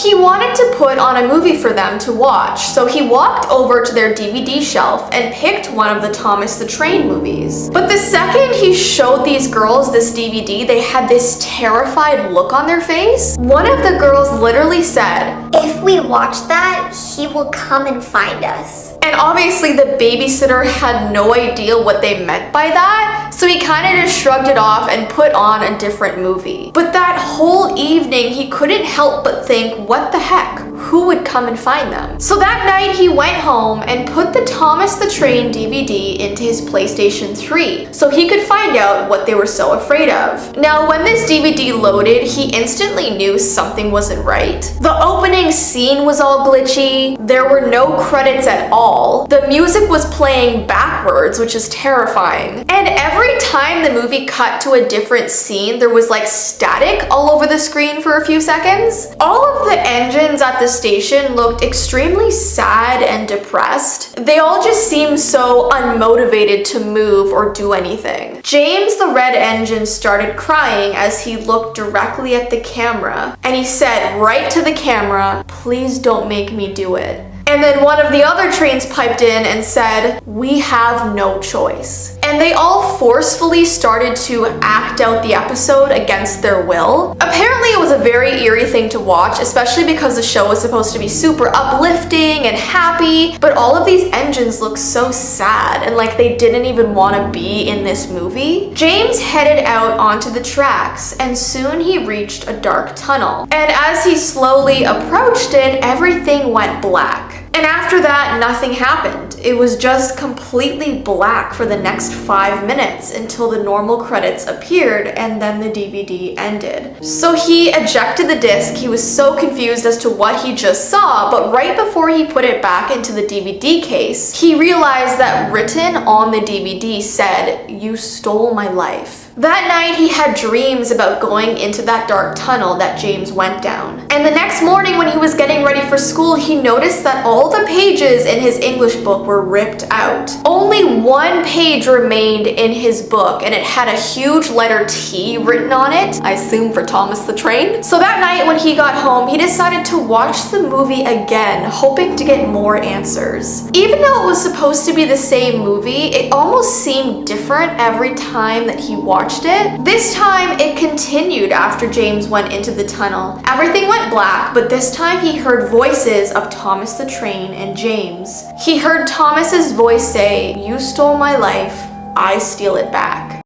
he wanted to put on a movie for them to watch, so he walked over to their DVD shelf and picked one of the Thomas the Train movies. But the second he showed these girls this DVD, they had this terrified look on their face. One of the girls literally said, "If we watch that, he will come and find us." And obviously the babysitter had no idea what they meant by that, so he kind of just shrugged it off and put on a different movie. But that whole evening, he couldn't help but think, what the heck? Who would come and find them? So that night he went home and put the Thomas the Train DVD into his PlayStation 3 so he could find out what they were so afraid of. Now when this DVD loaded, he instantly knew something wasn't right. The opening scene was all glitchy, there were no credits at all, the music was playing backwards, which is terrifying, and every time the movie cut to a different scene, there was like static all over the screen for a few seconds. All of the engines at the station looked extremely sad and depressed. They all just seemed so unmotivated to move or do anything. James, the red engine, started crying as he looked directly at the camera, and he said right to the camera, "Please don't make me do it." And then one of the other trains piped in and said, "We have no choice." And they all forcefully started to act out the episode against their will. Apparently it was a very eerie thing to watch, especially because the show was supposed to be super uplifting and happy, but all of these engines look so sad and like they didn't even want to be in this movie. James headed out onto the tracks and soon he reached a dark tunnel. And as he slowly approached it, everything went black. And after that, nothing happened. It was just completely black for the next 5 minutes until the normal credits appeared and then the DVD ended. So he ejected the disc. He was so confused as to what he just saw, but right before he put it back into the DVD case, he realized that written on the DVD said, "You stole my life." That night, he had dreams about going into that dark tunnel that James went down. And the next morning when he was getting ready for school, he noticed that all the pages in his English book were ripped out. Only one page remained in his book, and it had a huge letter T written on it, I assume for Thomas the Train. So that night when he got home, he decided to watch the movie again, hoping to get more answers. Even though it was supposed to be the same movie, it almost seemed different every time that he watched it. This time it continued after James went into the tunnel. Everything went black, but this time he heard voices of Thomas the Train and James. He heard Thomas's voice say, "You stole my life, I steal it back."